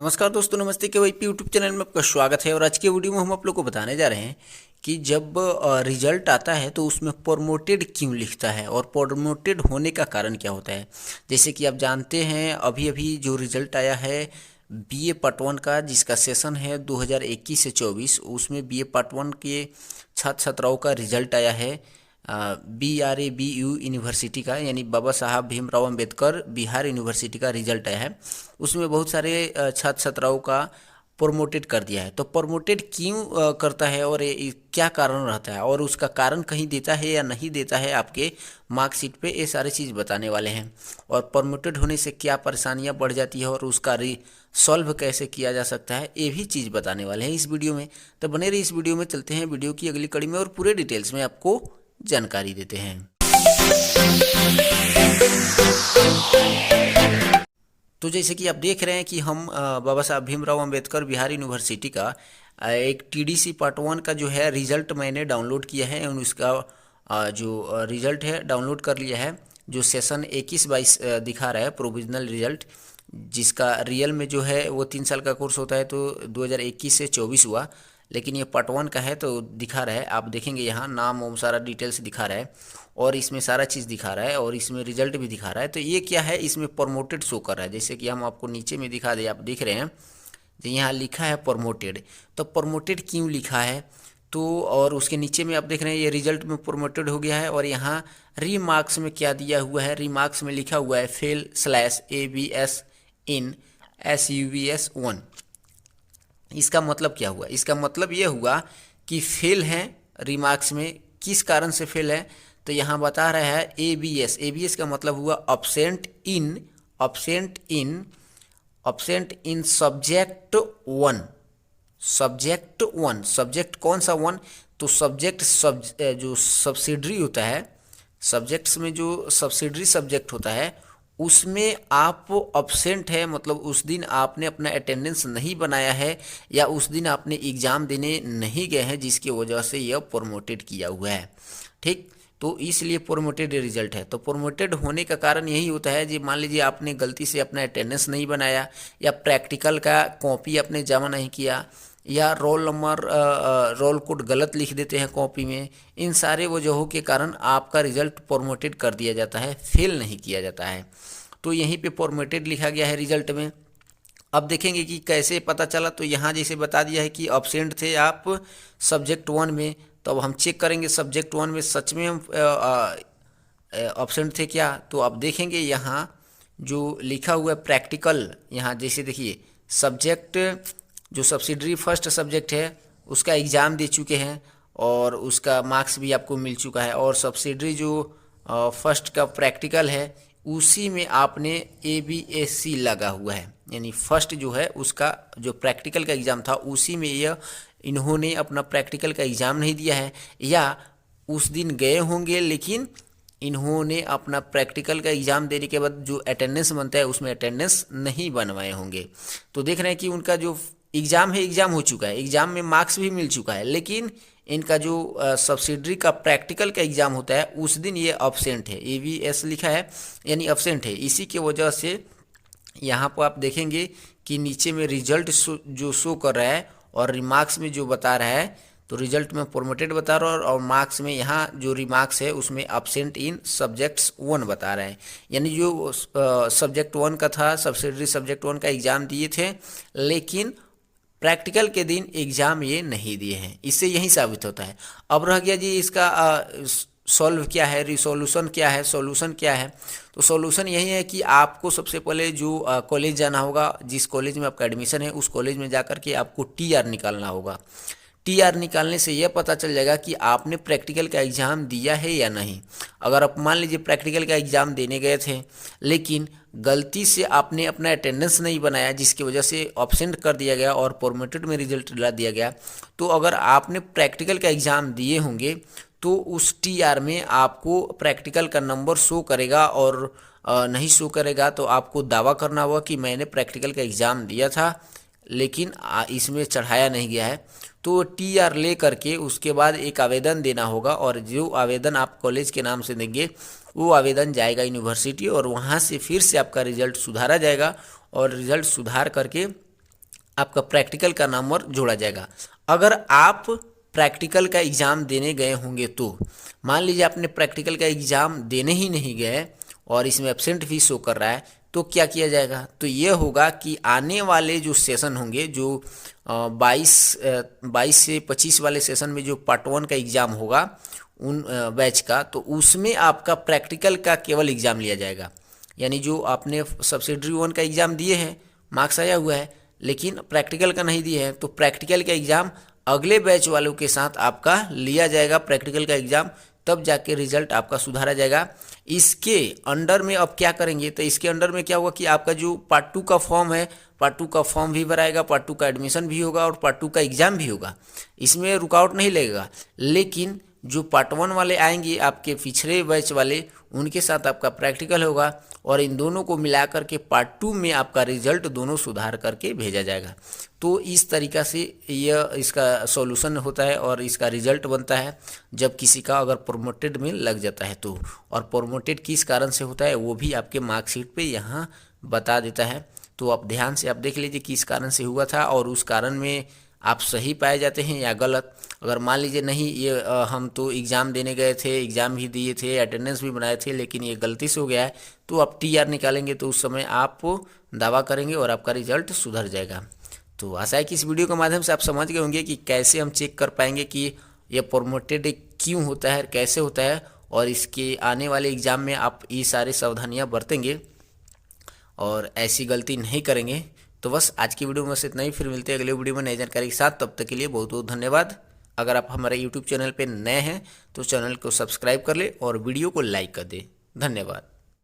नमस्कार दोस्तों, नमस्ते के वाई पी यूट्यूब चैनल में आपका स्वागत है। और आज के वीडियो में हम आप लोग को बताने जा रहे हैं कि जब रिजल्ट आता है तो उसमें प्रमोटेड क्यों लिखता है और प्रमोटेड होने का कारण क्या होता है। जैसे कि आप जानते हैं, अभी अभी जो रिजल्ट आया है बीए पार्ट 1 का, जिसका सेशन है 2021 से 24, उसमें बीए पार्ट 1 के छात्र छात्राओं का रिजल्ट आया है BRABU यूनिवर्सिटी का, यानी बाबा साहब भीमराव अंबेडकर बिहार यूनिवर्सिटी का रिजल्ट आया है। उसमें बहुत सारे छात्र छात्राओं का प्रमोटेड कर दिया है। तो प्रमोटेड क्यों करता है और क्या कारण रहता है और उसका कारण कहीं देता है या नहीं देता है आपके मार्कशीट पे, ये सारी चीज़ बताने वाले हैं। और प्रमोटेड होने से क्या परेशानियां बढ़ जाती है और उसका सॉल्व कैसे किया जा सकता है, ये भी चीज़ बताने वाले हैं इस वीडियो में। तो बने रहिए इस वीडियो में। चलते हैं वीडियो की अगली कड़ी में और पूरे डिटेल्स में आपको जानकारी देते हैं। तो जैसे कि आप देख रहे हैं कि हम बाबा साहब भीमराव अंबेडकर बिहार यूनिवर्सिटी का एक TDC पार्ट 1 का जो है रिज़ल्ट मैंने डाउनलोड किया है और उसका जो रिज़ल्ट है डाउनलोड कर लिया है। जो सेशन 21-22 दिखा रहा है प्रोविजनल रिज़ल्ट, जिसका रियल में जो है वो 3 साल का कोर्स होता है, तो 2021 से 24 हुआ। लेकिन ये पार्ट 1 का है तो दिखा रहा है, आप देखेंगे यहाँ नाम और सारा डिटेल्स दिखा रहा है और इसमें सारा चीज़ दिखा रहा है और इसमें रिजल्ट भी दिखा रहा है। तो ये क्या है, इसमें प्रमोटेड शो कर रहा है। जैसे कि हम आपको नीचे में दिखा दें, आप देख रहे हैं तो यहाँ लिखा है प्रमोटेड। तो प्रमोटेड क्यों लिखा है, तो और उसके नीचे में आप देख रहे हैं ये रिजल्ट में प्रमोटेड हो गया है। और यहाँ रीमार्क्स में क्या दिया हुआ है, रीमार्क्स में लिखा हुआ है फेल/ABS इन SUVS 1। इसका मतलब क्या हुआ, इसका मतलब ये हुआ कि फेल है रिमार्क्स में। किस कारण से फेल है, तो यहाँ बता रहा है ABS का मतलब हुआ अब्सेंट इन सब्जेक्ट 1। सब्जेक्ट कौन सा 1, तो सब्जेक्ट जो सब्सिडरी होता है, सब्जेक्ट्स में जो सब्सिडरी सब्जेक्ट होता है उसमें आप अब्सेंट है, मतलब उस दिन आपने अपना अटेंडेंस नहीं बनाया है या उस दिन आपने एग्ज़ाम देने नहीं गए हैं, जिसकी वजह से यह प्रमोटेड किया हुआ है। ठीक, तो इसलिए प्रमोटेड रिजल्ट है। तो प्रमोटेड होने का कारण यही होता है जी, मान लीजिए आपने गलती से अपना अटेंडेंस नहीं बनाया या प्रैक्टिकल का कॉपी आपने जमा नहीं किया या रोल नंबर रोल कोड गलत लिख देते हैं कॉपी में। इन सारे वजहों के कारण आपका रिज़ल्ट प्रमोटेड कर दिया जाता है, फेल नहीं किया जाता है। तो यहीं पे प्रमोटेड लिखा गया है रिज़ल्ट में। अब देखेंगे कि कैसे पता चला, तो यहाँ जैसे बता दिया है कि अब्सेंट थे आप सब्जेक्ट 1 में। तो अब हम चेक करेंगे सब्जेक्ट 1 में सच में हम अब्सेंट थे क्या। तो आप देखेंगे यहाँ जो लिखा हुआ है प्रैक्टिकल, यहाँ जैसे देखिए सब्जेक्ट जो सब्सिडरी फर्स्ट सब्जेक्ट है उसका एग्ज़ाम दे चुके हैं और उसका मार्क्स भी आपको मिल चुका है। और सब्सिडरी जो फर्स्ट का प्रैक्टिकल है उसी में आपने ABSC लगा हुआ है, यानी फर्स्ट जो है उसका जो प्रैक्टिकल का एग्ज़ाम था उसी में यह इन्होंने अपना प्रैक्टिकल का एग्ज़ाम नहीं दिया है, या उस दिन गए होंगे लेकिन इन्होंने अपना प्रैक्टिकल का एग्ज़ाम देने के बाद जो अटेंडेंस बनता है उसमें अटेंडेंस नहीं बनवाए होंगे। तो देख रहे हैं कि उनका जो एग्ज़ाम है एग्ज़ाम हो चुका है, एग्ज़ाम में मार्क्स भी मिल चुका है, लेकिन इनका जो सब्सिडरी का प्रैक्टिकल का एग्ज़ाम होता है उस दिन ये अब्सेंट है, ABS लिखा है यानी अब्सेंट है। इसी के वजह से यहाँ पर आप देखेंगे कि नीचे में रिजल्ट जो शो कर रहा है और रिमार्क्स में जो बता रहा है, तो रिजल्ट में प्रमोटेड बता रहा है और मार्क्स में यहाँ जो रिमार्क्स है उसमें अब्सेंट इन सब्जेक्ट्स 1 बता रहे हैं। यानी जो सब्जेक्ट 1 का था, सब्सिडरी सब्जेक्ट 1 का एग्ज़ाम दिए थे लेकिन प्रैक्टिकल के दिन एग्ज़ाम ये नहीं दिए हैं। इससे यही साबित होता है। अब रह गया जी इसका सॉल्व क्या है, रिसोल्यूशन क्या है, सॉल्यूशन क्या है। तो सॉल्यूशन यही है कि आपको सबसे पहले जो कॉलेज जाना होगा, जिस कॉलेज में आपका एडमिशन है उस कॉलेज में जा कर के आपको TR निकालना होगा। TR निकालने से यह पता चल जाएगा कि आपने प्रैक्टिकल का एग्ज़ाम दिया है या नहीं। अगर आप मान लीजिए प्रैक्टिकल का एग्ज़ाम देने गए थे लेकिन गलती से आपने अपना अटेंडेंस नहीं बनाया, जिसकी वजह से अब्सेंट कर दिया गया और प्रमोटेड में रिजल्ट दिला दिया गया, तो अगर आपने प्रैक्टिकल का एग्ज़ाम दिए होंगे तो उस TR में आपको प्रैक्टिकल का नंबर शो करेगा और नहीं शो करेगा तो आपको दावा करना होगा कि मैंने प्रैक्टिकल का एग्ज़ाम दिया था लेकिन इसमें चढ़ाया नहीं गया है। तो TR ले करके उसके बाद एक आवेदन देना होगा और जो आवेदन आप कॉलेज के नाम से देंगे वो आवेदन जाएगा यूनिवर्सिटी और वहाँ से फिर से आपका रिज़ल्ट सुधारा जाएगा और रिज़ल्ट सुधार करके आपका प्रैक्टिकल का नंबर जोड़ा जाएगा। अगर आप प्रैक्टिकल का एग्ज़ाम देने गए होंगे तो मान लीजिए आपने प्रैक्टिकल का एग्ज़ाम देने ही नहीं गए और इसमें एब्सेंट भी शो कर रहा है, तो क्या किया जाएगा? तो ये होगा कि आने वाले जो सेशन होंगे, जो 22 से 25 वाले सेशन में जो पार्ट 1 का एग्ज़ाम होगा उन बैच का, तो उसमें आपका प्रैक्टिकल का केवल एग्ज़ाम लिया जाएगा। यानी जो आपने सब्सिडरी 1 का एग्ज़ाम दिए हैं, मार्क्स आया हुआ है, लेकिन प्रैक्टिकल का नहीं दिए हैं, तो प्रैक्टिकल का एग्ज़ाम अगले बैच वालों के साथ आपका लिया जाएगा प्रैक्टिकल का एग्ज़ाम, तब जाके रिजल्ट आपका सुधारा जाएगा। इसके अंडर में अब क्या करेंगे? तो इसके अंडर में क्या होगा कि आपका जो पार्ट 2 का फॉर्म है, पार्ट 2 का फॉर्म भी भराएगा, पार्ट 2 का एडमिशन भी होगा और पार्ट 2 का एग्ज़ाम भी होगा। इसमें रुकावट नहीं लगेगा, लेकिन जो पार्ट 1 वाले आएंगे आपके पिछड़े बैच वाले, उनके साथ आपका प्रैक्टिकल होगा और इन दोनों को मिला करके पार्ट 2 में आपका रिजल्ट दोनों सुधार करके भेजा जाएगा। तो इस तरीक़ा से यह इसका सॉल्यूशन होता है और इसका रिजल्ट बनता है जब किसी का अगर प्रोमोटेड में लग जाता है तो। और प्रोमोटेड किस कारण से होता है वो भी आपके मार्कशीट पे यहाँ बता देता है। तो आप ध्यान से आप देख लीजिए किस कारण से हुआ था और उस कारण में आप सही पाए जाते हैं या गलत। अगर मान लीजिए नहीं ये हम तो एग्ज़ाम देने गए थे, एग्ज़ाम भी दिए थे, अटेंडेंस भी बनाए थे, लेकिन ये गलती से हो गया है, तो आप TR निकालेंगे तो उस समय आप दावा करेंगे और आपका रिजल्ट सुधर जाएगा। तो आशा है कि इस वीडियो के माध्यम से आप समझ गए होंगे कि कैसे हम चेक कर पाएंगे कि ये प्रोमोटेड क्यों होता है, कैसे होता है, और इसके आने वाले एग्ज़ाम में आप ये सारी सावधानियाँ बरतेंगे और ऐसी गलती नहीं करेंगे। तो बस आज की वीडियो में बस इतना ही, फिर मिलते हैं अगले वीडियो में नई जानकारी के साथ। तब तक के लिए बहुत बहुत धन्यवाद। अगर आप हमारे यूट्यूब चैनल पर नए हैं तो चैनल को सब्सक्राइब कर ले और वीडियो को लाइक कर दे। धन्यवाद।